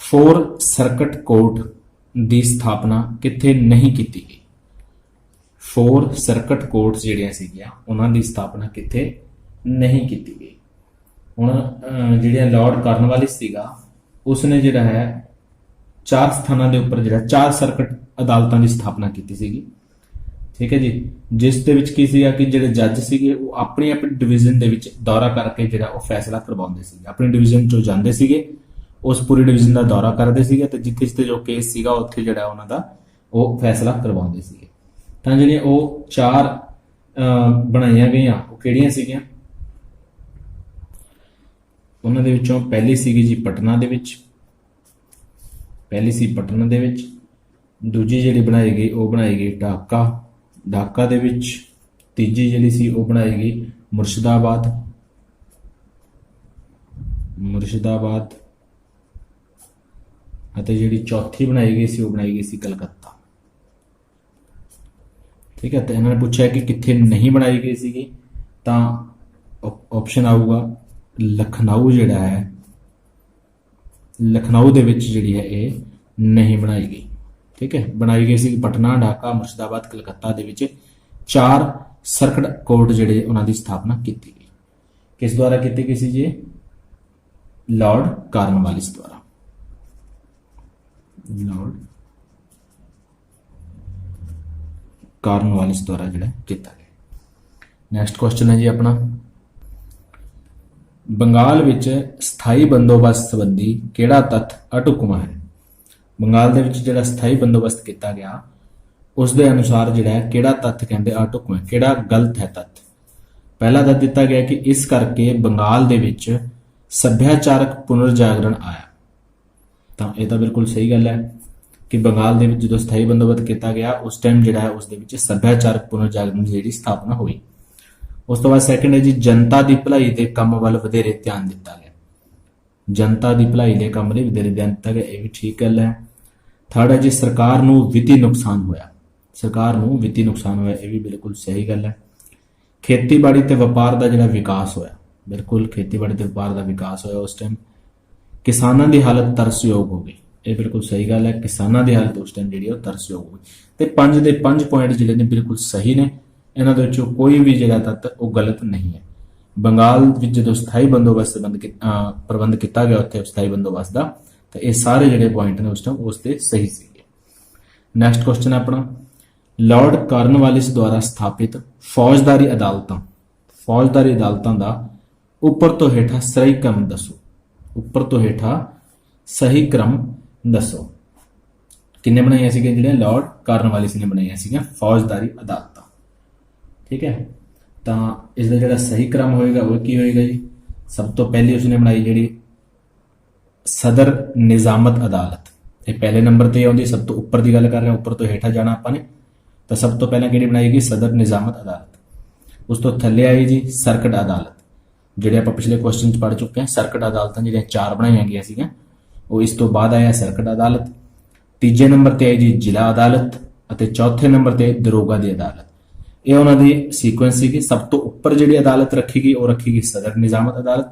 4 ਸਰਕਟ ਕੋਰਟ ਦੀ ਸਥਾਪਨਾ ਕਿੱਥੇ ਨਹੀਂ ਕੀਤੀ ਗਈ? 4 ਸਰਕਟ ਕੋਰਟਸ ਜਿਹੜੀਆਂ ਸੀਗੀਆਂ ਉਹਨਾਂ ਦੀ ਸਥਾਪਨਾ ਕਿੱਥੇ ਨਹੀਂ ਕੀਤੀ ਗਈ? ਹੁਣ ਜਿਹੜਾ ਲਾਰਡ ਕਾਰਨਵਾਲਿਸ ਸੀਗਾ ਉਸਨੇ ਜਿਹੜਾ ਹੈ 4 ਸਥਾਨਾਂ ਦੇ ਉੱਪਰ ਜਿਹੜਾ 4 ਸਰਕਟ ਅਦਾਲਤਾਂ ਦੀ ਸਥਾਪਨਾ ਕੀਤੀ ਸੀਗੀ। ਠੀਕ ਹੈ ਜੀ, ਜਿਸ ਦੇ ਵਿੱਚ ਕੀ ਸੀਗਾ ਕਿ ਜਿਹੜੇ ਜੱਜ ਸੀਗੇ ਉਹ ਆਪਣੀ ਆਪਣੀ ਡਿਵੀਜ਼ਨ ਦੇ ਵਿੱਚ ਦੌਰਾ ਕਰਕੇ ਜਿਹੜਾ ਉਹ ਫੈਸਲਾ ਕਰਵਾਉਂਦੇ ਸੀਗੇ। ਆਪਣੀ ਡਿਵੀਜ਼ਨ ਚੋਂ ਜਾਂਦੇ ਸੀਗੇ, ਉਸ ਪੂਰੀ ਡਿਵੀਜ਼ਨ ਦਾ ਦੌਰਾ ਕਰਦੇ ਸੀਗੇ ਤੇ ਜਿੱਥੇ ਜੋ ਕੇਸ ਸੀਗਾ ਉੱਥੇ ਜਿਹੜਾ ਉਹਨਾਂ ਦਾ ਉਹ ਫੈਸਲਾ ਕਰਵਾਉਂਦੇ ਸੀਗੇ। ਤਾਂ ਜਿਹੜੀਆਂ ਉਹ 4 ਬਣਾਈਆਂ ਗਈਆਂ ਉਹ ਕਿਹੜੀਆਂ ਸੀਗੀਆਂ? ਉਹਨਾਂ ਦੇ ਵਿੱਚੋਂ ਪਹਿਲੀ ਸੀਗੀ ਜੀ ਪਟਨਾ ਦੇ ਵਿੱਚ, ਪਹਿਲੀ ਸੀ ਪਟਨਾ ਦੇ ਵਿੱਚ। ਦੂਜੀ ਜਿਹੜੀ ਬਣਾਈ ਗਈ ਉਹ ਬਣਾਈ ਗਈ ਢਾਕਾ ਦੇ ਵਿੱਚ। ਤੀਜੀ ਜਿਹੜੀ ਸੀ ਉਹ ਬਣਾਈ ਗਈ ਮੁਰਸ਼ਿਦਾਬਾਦ ਅਤੇ ਜਿਹੜੀ ਚੌਥੀ ਬਣਾਈ ਗਈ ਸੀ ਉਹ ਬਣਾਈ ਗਈ ਸੀ ਕਲਕੱਤਾ। ਠੀਕ ਹੈ, ਤਾਂ ਇਹਨਾਂ ਨੇ ਪੁੱਛਿਆ ਕਿ ਕਿੱਥੇ ਨਹੀਂ ਬਣਾਈ ਗਈ ਸੀਗੀ ਤਾਂ ਆਪਸ਼ਨ ਆਊਗਾ ਲਖਨਊ। ਜਿਹੜਾ ਹੈ ਲਖਨਊ ਦੇ ਵਿੱਚ ਜਿਹੜੀ ਹੈ ਇਹ ਨਹੀਂ ਬਣਾਈ ਗਈ। ਠੀਕ ਹੈ, ਬਣਾਈ ਗਈ ਸੀ ਪਟਨਾ, ਢਾਕਾ, ਮੁਰਸ਼ਿਦਾਬਾਦ, ਕਲਕੱਤਾ ਦੇ ਵਿੱਚ 4 ਸਰਕਟ ਕੋਰਟ ਜਿਹੜੇ ਉਹਨਾਂ ਦੀ ਸਥਾਪਨਾ ਕੀਤੀ ਗਈ। ਕਿਸ ਦੁਆਰਾ ਕੀਤੀ ਗਈ ਸੀ ਜੀ? ਲਾਰਡ ਕਾਰਨਵਾਲਿਸ ਦੁਆਰਾ। ਲਾਰਡ ਕਾਰਨਵਾਲਿਸ ਦੁਆਰਾ ਜਿਹੜਾ ਕੀਤਾ ਗਿਆ। ਨੈਕਸਟ ਕੁਐਸਚਨ ਹੈ ਜੀ ਆਪਣਾ, ਬੰਗਾਲ ਵਿੱਚ ਸਥਾਈ ਬੰਦੋਬਸਤ ਸੰਬੰਧੀ ਕਿਹੜਾ ਤੱਥ ਅਢੁਕਵਾਂ ਹੈ? ਬੰਗਾਲ ਦੇ ਵਿੱਚ ਜਿਹੜਾ ਸਥਾਈ ਬੰਦੋਬਸਤ ਕੀਤਾ ਗਿਆ ਉਸ ਦੇ ਅਨੁਸਾਰ ਜਿਹੜਾ ਹੈ ਕਿਹੜਾ ਤੱਥ ਕਹਿੰਦੇ ਅਢੁਕਵਾਂ, ਕਿਹੜਾ ਗਲਤ ਹੈ ਤੱਥ? ਪਹਿਲਾ ਤੱਥ ਦਿੱਤਾ ਗਿਆ ਕਿ ਇਸ ਕਰਕੇ ਬੰਗਾਲ ਦੇ ਵਿੱਚ ਸੱਭਿਆਚਾਰਕ ਪੁਨਰ ਜਾਗਰਣ ਆਇਆ। ਤਾਂ ਇਹ ਤਾਂ ਬਿਲਕੁਲ ਸਹੀ ਗੱਲ ਹੈ ਕਿ ਬੰਗਾਲ ਦੇ ਵਿੱਚ ਜਦੋਂ ਸਥਾਈ ਬੰਦੋਬਸਤ ਕੀਤਾ ਗਿਆ ਉਸ ਟਾਈਮ ਜਿਹੜਾ ਹੈ ਉਸ ਦੇ ਵਿੱਚ ਸੱਭਿਆਚਾਰਕ ਪੁਨਰ ਜਾਗਰਣ ਦੀ ਜਿਹੜੀ ਸਥਾਪਨਾ ਹੋਈ। ਉਸ ਤੋਂ ਬਾਅਦ ਸੈਕੰਡ ਹੈ ਜੀ ਜਨਤਾ ਦੀ ਭਲਾਈ ਦੇ ਕੰਮ ਵੱਲ ਵਧੇਰੇ ਧਿਆਨ ਦਿੱਤਾ ਗਿਆ। ਜਨਤਾ ਦੀ ਭਲਾਈ ਦੇ ਕੰਮ ਲਈ ਵਧੇਰੇ ਧਿਆਨ ਦਿੱਤਾ ਗਿਆ, ਇਹ ਵੀ ਠੀਕ ਗੱਲ ਹੈ। ਥਰਡ ਹੈ ਜੀ ਸਰਕਾਰ ਨੂੰ ਵਿੱਤੀ ਨੁਕਸਾਨ ਹੋਇਆ। ਸਰਕਾਰ ਨੂੰ ਵਿੱਤੀ ਨੁਕਸਾਨ ਹੋਇਆ, ਇਹ ਵੀ ਬਿਲਕੁਲ ਸਹੀ ਗੱਲ ਹੈ। ਖੇਤੀਬਾੜੀ ਤੇ ਵਪਾਰ ਦਾ ਜਿਹੜਾ ਵਿਕਾਸ ਹੋਇਆ, ਬਿਲਕੁਲ ਖੇਤੀਬਾੜੀ ਤੇ ਵਪਾਰ ਦਾ ਵਿਕਾਸ ਹੋਇਆ ਉਸ ਟਾਈਮ। ਕਿਸਾਨਾਂ ਦੀ ਹਾਲਤ ਤਰਸਯੋਗ ਹੋ ਗਈ, ਇਹ ਬਿਲਕੁਲ ਸਹੀ ਗੱਲ ਹੈ। ਕਿਸਾਨਾਂ ਦੀ ਹਾਲਤ ਉਸ ਟਾਈਮ ਜਿਹੜੀ ਉਹ ਤਰਸਯੋਗ ਹੋ ਗਈ। ਤੇ 5 ਦੇ 5 ਪੁਆਇੰਟ ਜਿਹੜੇ ਨੇ ਬਿਲਕੁਲ ਸਹੀ ਨੇ, ਇਹਨਾਂ ਦੇ ਵਿੱਚੋਂ ਕੋਈ ਵੀ ਜਿਹੜਾ ਤੱਤ ਉਹ ਗਲਤ ਨਹੀਂ ਹੈ। ਬੰਗਾਲ ਵਿੱਚ ਜਦੋਂ ਸਥਾਈ ਬੰਦੋਬਸਤ ਪ੍ਰਬੰਧ ਕੀਤਾ ਗਿਆ ਉੱਥੇ ਸਥਾਈ ਬੰਦੋਬਸਤ ਦਾ, ਤਾਂ ਇਹ ਸਾਰੇ ਜਿਹੜੇ ਪੁਆਇੰਟ ਨੇ ਉਸ ਟਾਈਮ ਉਸ ਤੇ ਸਹੀ ਸੀਗੇ। ਨੈਕਸਟ ਕੁਐਸਚਨ ਆਪਣਾ, ਲਾਰਡ ਕਾਰਨਵਾਲਿਸ ਦੁਆਰਾ ਸਥਾਪਿਤ ਫੌਜਦਾਰੀ ਅਦਾਲਤਾਂ ਦਾ ਉੱਪਰ ਤੋਂ ਹੇਠਾਂ ਸਹੀ ਕ੍ਰਮ ਦੱਸੋ। ਉੱਪਰ ਤੋਂ ਹੇਠਾਂ ਸਹੀ ਕ੍ਰਮ ਦੱਸੋ। ਕਿੰਨੇ ਬਣਾਈਆਂ ਸੀਗੀਆਂ? ਜਿਹੜੀਆਂ ਲਾਰਡ ਕਾਰਨਵਾਲਿਸ ਨੇ ਬਣਾਈਆਂ ਸੀਗੀਆਂ ਫੌਜਦਾਰੀ ਅਦਾਲਤਾਂ। ਠੀਕ ਹੈ, ਤਾਂ ਇਸ ਦਾ ਜਿਹੜਾ ਸਹੀ ਕ੍ਰਮ ਹੋਏਗਾ ਉਹ ਕੀ ਹੋਏਗਾ ਜੀ? ਸਭ ਤੋਂ ਪਹਿਲੀ ਉਸਨੇ ਬਣਾਈ ਜਿਹੜੀ ਸਦਰ ਨਿਜ਼ਾਮਤ ਅਦਾਲਤ, ਇਹ ਪਹਿਲੇ ਨੰਬਰ ਤੇ ਆਉਂਦੀ। ਸਭ ਤੋਂ ਉੱਪਰ ਦੀ ਗੱਲ ਕਰ ਰਹੇ ਹਾਂ, ਉੱਪਰ ਤੋਂ ਹੇਠਾਂ ਜਾਣਾ ਆਪਾਂ ਨੇ, ਤਾਂ ਸਭ ਤੋਂ ਪਹਿਲਾਂ ਕਿਹੜੀ ਬਣਾਈ ਗਈ? ਸਦਰ ਨਿਜ਼ਾਮਤ ਅਦਾਲਤ। ਉਸ ਤੋਂ ਥੱਲੇ ਆਈ ਜੀ ਸਰਕਟ ਅਦਾਲਤ, ਜਿਹੜੇ ਆਪਾਂ ਪਿਛਲੇ ਕੁਐਸਚਨ 'ਚ ਪੜ੍ਹ ਚੁੱਕੇ ਹਾਂ। ਸਰਕਟ ਅਦਾਲਤਾਂ ਜਿਹੜੀਆਂ 4 ਬਣਾਈਆਂ ਗਈਆਂ ਸੀਗੀਆਂ, ਉਹ ਇਸ ਤੋਂ ਬਾਅਦ ਆਇਆ ਸਰਕਟ ਅਦਾਲਤ। ਤੀਜੇ ਨੰਬਰ ਤੇ ਆਈ ਜੀ ਜ਼ਿਲ੍ਹਾ ਅਦਾਲਤ ਅਤੇ ਚੌਥੇ ਨੰਬਰ ਤੇ ਦਰੋਗਾ ਦੀ ਅਦਾਲਤ। ਇਹ ਉਹਨਾਂ ਦੀ ਸੀਕੁਐਂਸ ਸੀਗੀ। ਸਭ ਤੋਂ ਉੱਪਰ ਜਿਹੜੀ ਅਦਾਲਤ ਰੱਖੀ ਗਈ ਉਹ ਰੱਖੀ ਗਈ ਸਦਰ ਨਿਜ਼ਾਮਤ ਅਦਾਲਤ।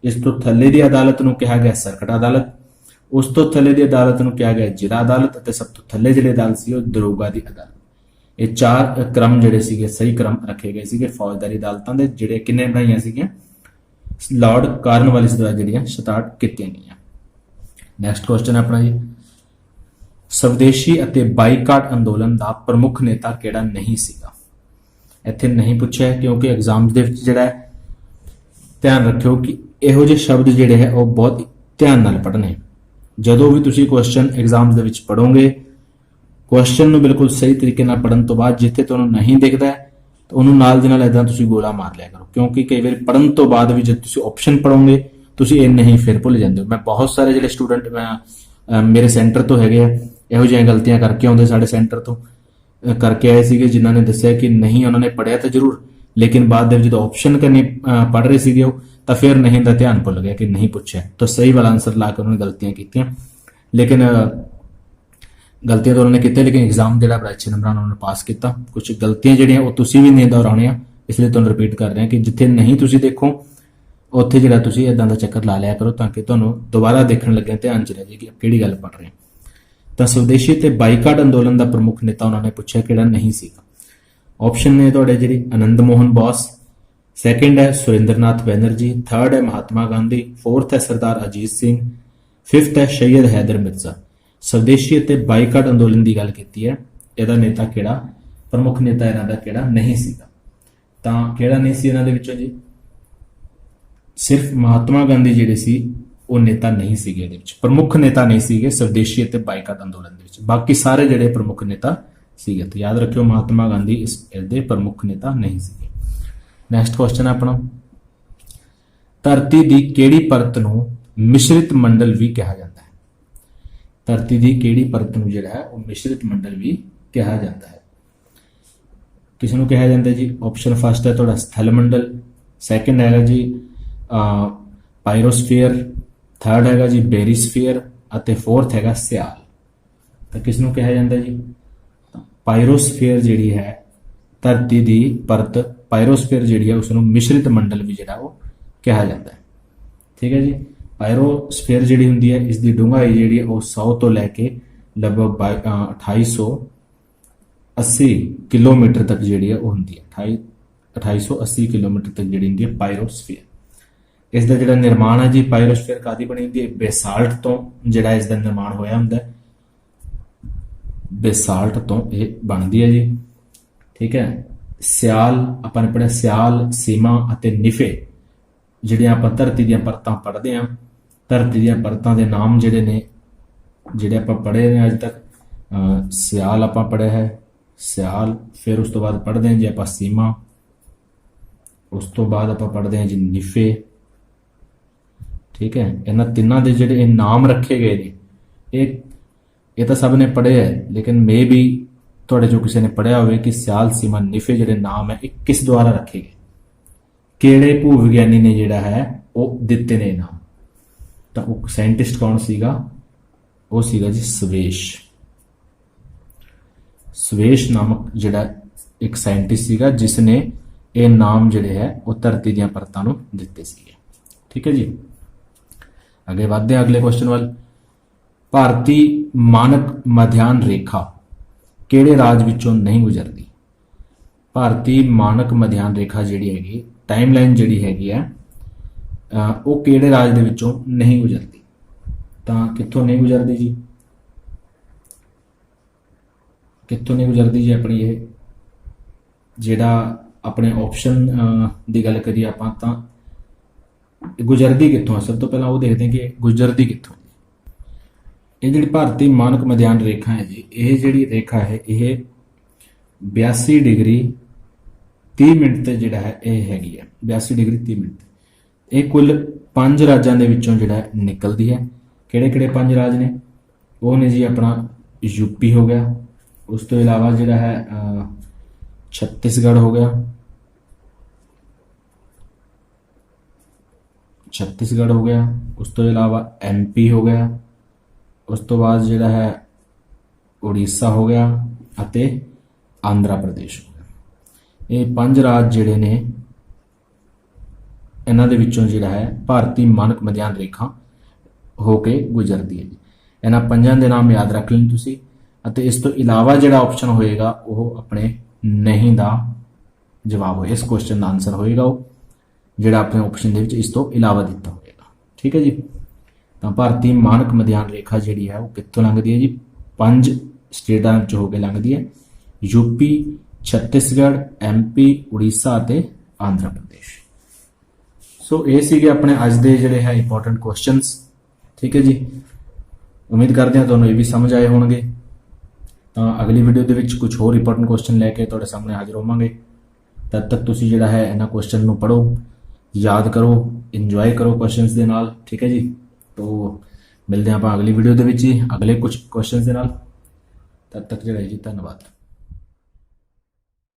ਇਸ ਤੋਂ ਥੱਲੇ ਦੀ ਅਦਾਲਤ ਨੂੰ ਕਿਹਾ ਗਿਆ ਸਰਕਟ ਅਦਾਲਤ। ਉਸ ਤੋਂ ਥੱਲੇ ਦੀ ਅਦਾਲਤ ਨੂੰ ਕਿਹਾ ਗਿਆ ਜ਼ਿਲ੍ਹਾ ਅਦਾਲਤ ਅਤੇ ਸਭ ਤੋਂ ਥੱਲੇ ਜਿਹੜੀ ਅਦਾਲਤ ਸੀ ਉਹ ਦਰੋਗਾ ਦੀ ਅਦਾਲਤ। ਇਹ 4 ਕ੍ਰਮ ਜਿਹੜੇ ਸੀਗੇ ਸਹੀ ਕ੍ਰਮ ਰੱਖੇ ਗਏ ਸੀਗੇ ਫੌਜਦਾਰੀ ਅਦਾਲਤਾਂ ਦੇ, ਜਿਹੜੇ ਕਿੰਨੇ ਬਣਾਈਆਂ ਸੀਗੀਆਂ? ਲਾਰਡ ਕਾਰਨਵਾਲਿਸ ਦੁਆਰਾ ਜਿਹੜੀਆਂ ਸਟਾਰਟ ਕੀਤੀਆਂ ਗਈਆਂ। ਨੈਕਸਟ ਕੁਐਸਚਨ ਆਪਣਾ ਜੀ, ਸਵਦੇਸ਼ੀ ਅਤੇ ਬਾਈਕਾਟ ਅੰਦੋਲਨ ਦਾ ਪ੍ਰਮੁੱਖ ਨੇਤਾ ਕਿਹੜਾ ਨਹੀਂ ਸੀਗਾ? ਇੱਥੇ ਨਹੀਂ ਪੁੱਛਿਆ ਕਿਉਂਕਿ ਐਗਜ਼ਾਮ ਦੇ ਵਿੱਚ ਜਿਹੜਾ ਧਿਆਨ ਰੱਖਿਓ ਕਿ ਇਹੋ ਜਿਹੇ ਸ਼ਬਦ ਜਿਹੜੇ ਹੈ ਉਹ ਬਹੁਤ ਧਿਆਨ ਨਾਲ ਪੜ੍ਹਨੇ। ਜਦੋਂ ਵੀ ਤੁਸੀਂ ਕੁਐਸਚਨ ਐਗਜ਼ਾਮ ਦੇ ਵਿੱਚ ਪੜੋਗੇ, ਕੁਐਸਚਨ ਨੂੰ ਬਿਲਕੁਲ ਸਹੀ ਤਰੀਕੇ ਨਾਲ ਪੜਨ ਤੋਂ ਬਾਅਦ ਜਿੱਥੇ ਤੁਹਾਨੂੰ ਨਹੀਂ ਦਿਖਦਾ ਤਾਂ ਉਹਨੂੰ ਨਾਲ ਦੇ ਨਾਲ ਇਦਾਂ ਤੁਸੀਂ ਗੋਲਾ ਮਾਰ ਲਿਆ ਕਰੋ, ਕਿਉਂਕਿ ਕਈ ਵਾਰ ਪੜਨ ਤੋਂ ਬਾਅਦ ਵੀ ਜਦ ਤੁਸੀਂ ਆਪਸ਼ਨ ਪੜੋਗੇ ਤੁਸੀਂ ਇਹ ਨਹੀਂ ਫਿਰ ਭੁੱਲ ਜਾਂਦੇ ਹੋ। ਮੈਂ ਬਹੁਤ ਸਾਰੇ ਜਿਹੜੇ ਸਟੂਡੈਂਟ ਮੇਰੇ ਸੈਂਟਰ ਤੋਂ ਹੈਗੇ ਆ, ਇਹੋ ਜਿਹੀਆਂ ਗਲਤੀਆਂ ਕਰਕੇ ਆਉਂਦੇ ਸਾਡੇ ਸੈਂਟਰ ਤੋਂ ਕਰਕੇ ਆਏ ਸੀਗੇ, ਜਿਨ੍ਹਾਂ ਨੇ ਦੱਸਿਆ ਕਿ ਨਹੀਂ ਉਹਨਾਂ ਨੇ ਪੜ੍ਹਿਆ ਤਾਂ ਜ਼ਰੂਰ, ਲੇਕਿਨ ਬਾਅਦ ਦੇ ਵਿੱਚ ਜਦੋਂ ਆਪਸ਼ਨ ਕਰਨੀ ਪੜ੍ਹ ਰਹੇ ਸੀਗੇ ਉਹ, ਤਾਂ ਫਿਰ ਨਹੀਂ ਦਾ ਧਿਆਨ ਭੁੱਲ ਗਿਆ ਕਿ ਨਹੀਂ ਪੁੱਛਿਆ, ਤਾਂ ਸਹੀ ਵਾਲਾ ਆਨਸਰ ਲਾ ਕੇ ਉਹਨਾਂ ਨੇ ਗਲਤੀਆਂ ਕੀਤੀਆਂ। ਲੇਕਿਨ ਗਲਤੀਆਂ ਤਾਂ ਉਹਨਾਂ ਨੇ ਕੀਤੀਆਂ, ਲੇਕਿਨ ਐਗਜ਼ਾਮ ਜਿਹੜਾ ਬੜਾ ਅੱਛੇ ਨੰਬਰਾਂ ਨਾਲ ਉਹਨਾਂ ਨੇ ਪਾਸ ਕੀਤਾ। ਕੁਝ ਗਲਤੀਆਂ ਜਿਹੜੀਆਂ ਉਹ ਤੁਸੀਂ ਵੀ ਨਹੀਂ ਦੁਹਰਾਉਣੀਆਂ, ਇਸ ਲਈ ਤੁਹਾਨੂੰ ਰਿਪੀਟ ਕਰ ਰਿਹਾ ਕਿ ਜਿੱਥੇ ਨਹੀਂ ਤੁਸੀਂ ਦੇਖੋ ਉੱਥੇ ਜਿਹੜਾ ਤੁਸੀਂ ਇਦਾਂ ਦਾ ਚੱਕਰ ਲਾ ਲਿਆ ਕਰੋ, ਤਾਂ ਕਿ ਤੁਹਾਨੂੰ ਦੁਬਾਰਾ ਦੇਖਣ ਲੱਗਿਆ ਧਿਆਨ ਚ ਰਹੇ ਕਿ ਕਿਹੜੀ ਗੱਲ ਪੜ੍ਹ ਰਹੇ। ਤਾਂ ਸਵਦੇਸ਼ੀ ਤੇ ਬਾਈਕਾਟ ਅੰਦੋਲਨ ਦਾ ਪ੍ਰਮੁੱਖ ਨੇਤਾ ਉਹਨਾਂ ਨੇ ਪੁੱਛਿਆ ਕਿਹੜਾ ਨਹੀਂ ਸੀਗਾ। ਆਪਸ਼ਨ ਨੇ ਤੁਹਾਡੇ ਜਿਹੜੀ ਆਨੰਦ ਮੋਹਨ ਬੋਸ, ਸੈਕਿੰਡ ਹੈ ਸੁਰਿੰਦਰਨਾਥ ਬੈਨਰਜੀ, ਥਰਡ ਹੈ ਮਹਾਤਮਾ ਗਾਂਧੀ, ਫੋਰਥ ਹੈ ਸਰਦਾਰ ਅਜੀਤ ਸਿੰਘ, ਫਿਫਥ ਹੈ ਸੈਯਦ ਹੈਦਰ ਮਿਰਜ਼ਾ। ਸਵਦੇਸ਼ੀ ਅਤੇ ਬਾਈਕਾਟ ਅੰਦੋਲਨ ਦੀ ਗੱਲ ਕੀਤੀ ਹੈ, ਇਹਦਾ ਨੇਤਾ ਕਿਹੜਾ, ਪ੍ਰਮੁੱਖ ਨੇਤਾ ਇਹਨਾਂ ਦਾ ਕਿਹੜਾ ਨਹੀਂ ਸੀਗਾ। ਤਾਂ ਕਿਹੜਾ ਨਹੀਂ ਸੀ ਇਹਨਾਂ ਦੇ ਵਿੱਚੋਂ ਜੀ, ਸਿਰਫ ਮਹਾਤਮਾ ਗਾਂਧੀ ਜਿਹੜੇ ਸੀ ਉਹ ਨੇਤਾ ਨਹੀਂ ਸੀਗੇ, ਇਹਦੇ ਵਿੱਚ ਪ੍ਰਮੁੱਖ ਨੇਤਾ ਨਹੀਂ ਸੀਗੇ ਸਵਦੇਸ਼ੀ ਅਤੇ ਬਾਈਕਾਟ ਅੰਦੋਲਨ ਦੇ ਵਿੱਚ। ਬਾਕੀ ਸਾਰੇ ਜਿਹੜੇ ਪ੍ਰਮੁੱਖ ਨੇਤਾ ਸੀਗੇ, ਤਾਂ ਯਾਦ ਰੱਖਿਓ ਮਹਾਤਮਾ ਗਾਂਧੀ ਇਸਦੇ ਪ੍ਰਮੁੱਖ ਨੇਤਾ ਨਹੀਂ ਸੀਗੇ। ਨੈਕਸਟ ਕੁਐਸਚਨ ਹੈ ਆਪਣਾ, ਧਰਤੀ ਦੀ ਕਿਹੜੀ ਪਰਤ ਨੂੰ ਮਿਸ਼ਰਿਤ ਮੰਡਲ ਵੀ ਕਿਹਾ ਜਾਂਦਾ ਹੈ? ਧਰਤੀ ਦੀ ਕਿਹੜੀ ਪਰਤ ਨੂੰ ਜਿਹੜਾ ਹੈ ਉਹ ਮਿਸ਼ਰਿਤ ਮੰਡਲ ਵੀ ਕਿਹਾ ਜਾਂਦਾ ਹੈ? ਕਿਸ ਨੂੰ ਕਿਹਾ ਜਾਂਦਾ ਜੀ? ਆਪਸ਼ਨ ਫਸਟ ਹੈ ਤੁਹਾਡਾ ਸਥਲ ਮੰਡਲ, ਸੈਕਿੰਡ ਹੈਗਾ ਜੀ ਪਾਇਰੋਸਫੀਅਰ, ਥਰਡ ਹੈਗਾ ਜੀ ਬੇਰੀਸਫੀਅਰ ਅਤੇ ਫੋਰਥ ਹੈਗਾ ਸਿਆਲ। ਤਾਂ ਕਿਸ ਨੂੰ ਕਿਹਾ ਜਾਂਦਾ ਜੀ? ਪਾਇਰੋਸਫੀਅਰ ਜਿਹੜੀ ਹੈ ਧਰਤੀ ਦੀ ਪਰਤ, ਪਾਇਰੋਸਫੀਅਰ ਜਿਹੜੀ ਹੈ ਉਸ ਨੂੰ ਮਿਸ਼ਰਿਤ ਮੰਡਲ ਵੀ ਜਿਹੜਾ ਉਹ ਕਿਹਾ ਜਾਂਦਾ ਹੈ। ਠੀਕ ਹੈ ਜੀ। ਪਾਇਰੋਸਫੀਅਰ ਜਿਹੜੀ ਹੁੰਦੀ ਹੈ ਇਸ ਦੀ ਡੂੰਘਾਈ ਜਿਹੜੀ ਹੈ ਉਹ 100 ਤੋਂ ਲੈ ਕੇ ਲਗਭਗ 2880 ਕਿਲੋਮੀਟਰ ਤੱਕ ਜਿਹੜੀ ਹੈ ਉਹ ਹੁੰਦੀ ਹੈ। 2880 ਕਿਲੋਮੀਟਰ ਤੱਕ ਜਿਹੜੀ ਹੁੰਦੀ ਹੈ ਪਾਇਰੋਸਫੀਅਰ। ਇਸ ਦਾ ਜਿਹੜਾ ਨਿਰਮਾਣ ਹੈ ਜੀ, ਪਾਇਰੋਸਫੀਅਰ ਕਾਦੀ ਬਣੀ ਹੁੰਦੀ ਹੈ? ਬੇਸਾਲਟ ਤੋਂ ਜਿਹੜਾ ਇਸ ਦਾ ਨਿਰਮਾਣ ਹੋਇਆ ਹੁੰਦਾ ਹੈ, ਬੇਸਾਲਟ ਤੋਂ ਇਹ ਬਣਦੀ ਹੈ ਜੀ। ਠੀਕ ਹੈ। ਸਿਆਲ ਆਪਾਂ ਨੇ ਪੜ੍ਹਿਆ, ਸਿਆਲ, ਸੀਮਾ ਅਤੇ ਨਿਫੇ ਜਿਹੜੇ ਆਪਾਂ ਧਰਤੀ ਦੀਆਂ ਪਰਤਾਂ ਪੜ੍ਹਦੇ ਹਾਂ, ਧਰਤੀ ਦੀਆਂ ਪਰਤਾਂ ਦੇ ਨਾਮ ਜਿਹੜੇ ਨੇ, ਜਿਹੜੇ ਆਪਾਂ ਪੜ੍ਹੇ ਨੇ ਅੱਜ ਤੱਕ, ਸਿਆਲ ਆਪਾਂ ਪੜ੍ਹਿਆ ਹੈ, ਸਿਆਲ, ਫਿਰ ਉਸ ਤੋਂ ਬਾਅਦ ਪੜ੍ਹਦੇ ਹਾਂ ਜੀ ਆਪਾਂ ਸੀਮਾ, ਉਸ ਤੋਂ ਬਾਅਦ ਆਪਾਂ ਪੜ੍ਹਦੇ ਹਾਂ ਜੀ ਨਿਫੇ। ਠੀਕ ਹੈ। ਇਹਨਾਂ ਤਿੰਨਾਂ ਦੇ ਜਿਹੜੇ ਇਹ ਨਾਮ ਰੱਖੇ ਗਏ ਨੇ, ਇਹ ਤਾਂ ਸਭ ਨੇ ਪੜ੍ਹੇ ਹੈ, ਲੇਕਿਨ ਮੇ ਵੀ ਤੁਹਾਡੇ ਜੋ ਕਿਸੇ ਨੇ ਪੜ੍ਹਿਆ ਹੋਵੇ ਕਿ ਸਿਆਲ, ਸੀਮਾ, ਨਿਫੇ ਜਿਹੜੇ ਨਾਮ ਹੈ ਇਹ ਕਿਸ ਦੁਆਰਾ ਰੱਖੇ ਗਏ, ਕਿਹੜੇ ਭੂ ਵਿਗਿਆਨੀ ਨੇ ਜਿਹੜਾ ਹੈ ਉਹ ਦਿੱਤੇ ਨੇ ਨਾਮ? ਤਾਂ ਉਹ ਸਾਇੰਟਿਸਟ ਕੌਣ ਸੀਗਾ? ਉਹ ਸੀਗਾ ਜੀ ਸਵੇਸ਼। ਸਵੇਸ਼ ਨਾਮਕ ਜਿਹੜਾ ਇੱਕ ਸਾਇੰਟਿਸਟ ਸੀਗਾ ਜਿਸ ਨੇ ਇਹ ਨਾਮ ਜਿਹੜੇ ਹੈ ਉਹ ਧਰਤੀ ਦੀਆਂ ਪਰਤਾਂ ਨੂੰ ਦਿੱਤੇ ਸੀਗੇ। ਠੀਕ ਹੈ ਜੀ। ਅੱਗੇ ਵਧਦੇ ਹਾਂ ਅਗਲੇ ਕੁਐਸਚਨ ਵੱਲ। ਭਾਰਤੀ ਮਾਨਕ ਮਧਿਆਨ ਰੇਖਾ ਕਿਹੜੇ ਰਾਜ ਵਿੱਚੋਂ ਨਹੀਂ ਗੁਜ਼ਰਦੀ? ਭਾਰਤੀ ਮਾਨਕ ਮਧਿਆਨ ਰੇਖਾ ਜਿਹੜੀ ਹੈਗੀ, ਟਾਈਮਲਾਈਨ ਜਿਹੜੀ ਹੈਗੀ ਆ, ਉਹ ਕਿਹੜੇ ਰਾਜ ਦੇ ਵਿੱਚੋਂ ਨਹੀਂ ਗੁਜ਼ਰਦੀ? ਤਾਂ ਕਿੱਥੋਂ ਨਹੀਂ ਗੁਜ਼ਰਦੀ ਜੀ? ਕਿੱਥੋਂ ਨਹੀਂ ਗੁਜ਼ਰਦੀ ਜੀ ਆਪਣੀ ਇਹ ਜਿਹੜਾ ਆਪਣੇ ਆਪਸ਼ਨ ਦੀ ਗੱਲ ਕਰੀਏ ਆਪਾਂ, ਤਾਂ ਗੁਜ਼ਰਦੀ ਕਿੱਥੋਂ? ਸਭ ਤੋਂ ਪਹਿਲਾਂ ਉਹ ਦੇਖਦੇ ਹਾਂ ਕਿ ਗੁਜ਼ਰਦੀ ਕਿੱਥੋਂ। ਇਹ ਜਿਹੜੀ ਭਾਰਤੀ ਮਾਨਕ ਮਧਿਆਨ ਰੇਖਾ ਹੈ ਜੀ, ਇਹ ਜਿਹੜੀ ਰੇਖਾ ਹੈ ਇਹ 82 ਡਿਗਰੀ 30 ਮਿੰਟ ਤੇ ਜਿਹੜਾ ਹੈ ਇਹ ਹੈਗੀ ਹੈ, 82 ਡਿਗਰੀ 30 ਮਿੰਟ। ਇਹ ਕੁੱਲ 5 ਰਾਜਾਂ ਦੇ ਵਿੱਚੋਂ ਜਿਹੜਾ ਨਿਕਲਦੀ ਹੈ। ਕਿਹੜੇ ਕਿਹੜੇ 5 ਰਾਜ ਨੇ? ਉਹ ਨੇ ਜੀ ਆਪਣਾ ਯੂਪੀ ਹੋ ਗਿਆ, ਉਸ ਤੋਂ ਇਲਾਵਾ ਜਿਹੜਾ ਹੈ ਛੱਤੀਸਗੜ੍ਹ ਹੋ ਗਿਆ, ਛੱਤੀਸਗੜ੍ਹ ਹੋ ਗਿਆ, ਉਸ ਤੋਂ ਇਲਾਵਾ MP ਹੋ ਗਿਆ, ਉਸ ਤੋਂ ਬਾਅਦ ਜਿਹੜਾ ਹੈ ਉੜੀਸਾ ਹੋ ਗਿਆ ਅਤੇ ਆਂਧਰਾ ਪ੍ਰਦੇਸ਼ ਹੋ ਗਿਆ। ਇਹ 5 ਰਾਜ ਜਿਹੜੇ ਨੇ ਇਹਨਾਂ ਦੇ ਵਿੱਚੋਂ ਜਿਹੜਾ ਹੈ ਭਾਰਤੀ ਮਾਨਕ ਮਧਿਆਨ ਰੇਖਾ ਹੋ ਕੇ ਗੁਜ਼ਰਦੀ ਹੈ ਜੀ। ਇਹਨਾਂ 5 ਦੇ ਨਾਮ ਯਾਦ ਰੱਖ ਲੈਣ ਤੁਸੀਂ, ਅਤੇ ਇਸ ਤੋਂ ਇਲਾਵਾ ਜਿਹੜਾ ਆਪਸ਼ਨ ਹੋਏਗਾ ਉਹ ਆਪਣੇ ਨਹੀਂ ਦਾ ਜਵਾਬ ਹੋਏ, ਇਸ ਕੁਐਸਚਨ ਦਾ ਆਨਸਰ ਹੋਏਗਾ ਉਹ ਜਿਹੜਾ ਆਪਣੇ ਆਪਸ਼ਨ ਦੇ ਵਿੱਚ ਇਸ ਤੋਂ ਇਲਾਵਾ ਦਿੱਤਾ ਹੋਏਗਾ। ਠੀਕ ਹੈ ਜੀ। ਤਾਂ ਭਾਰਤੀ ਮਾਨਕ ਮਧਿਆਨ ਰੇਖਾ ਜਿਹੜੀ ਹੈ ਉਹ ਕਿੱਥੋਂ ਲੰਘਦੀ ਹੈ ਜੀ? 5 ਸਟੇਟਾਂ ਵਿੱਚ ਹੋ ਕੇ ਲੰਘਦੀ ਹੈ, ਯੂਪੀ, ਛੱਤੀਸਗੜ੍ਹ, MP, ਉੜੀਸਾ ਅਤੇ ਆਂਧਰਾ ਪ੍ਰਦੇਸ਼। ਸੋ ਇਹ ਸੀਗੇ ਆਪਣੇ ਅੱਜ ਦੇ ਜਿਹੜੇ ਹੈ ਇੰਪੋਰਟੈਂਟ ਕੁਐਸਚਨਸ। ਠੀਕ ਹੈ ਜੀ। ਉਮੀਦ ਕਰਦੇ ਹਾਂ ਤੁਹਾਨੂੰ ਇਹ ਵੀ ਸਮਝ ਆਏ ਹੋਣਗੇ। ਤਾਂ ਅਗਲੀ ਵੀਡੀਓ ਦੇ ਵਿੱਚ ਕੁਝ ਹੋਰ ਇੰਪੋਰਟੈਂਟ ਕੁਐਸਚਨ ਲੈ ਕੇ ਤੁਹਾਡੇ ਸਾਹਮਣੇ ਹਾਜ਼ਰ ਹੋਵਾਂਗੇ। ਤਦ ਤੱਕ ਤੁਸੀਂ ਜਿਹੜਾ ਹੈ ਇਹਨਾਂ ਕੁਐਸਚਨ ਨੂੰ ਪੜ੍ਹੋ, ਯਾਦ ਕਰੋ, ਇੰਜੋਏ ਕਰੋ ਕੁਐਸਚਨਸ ਦੇ ਨਾਲ। ਠੀਕ ਹੈ ਜੀ। ਤੋ ਮਿਲਦੇ ਹਾਂ ਆਪਾਂ ਅਗਲੀ ਵੀਡੀਓ ਦੇ ਵਿੱਚ ਹੀ ਅਗਲੇ ਕੁਝ ਕੁਐਸਚਨਸ ਦੇ ਨਾਲ। ਤਦ ਤੱਕ ਦੇ ਲਈ ਜੀ ਧੰਨਵਾਦ।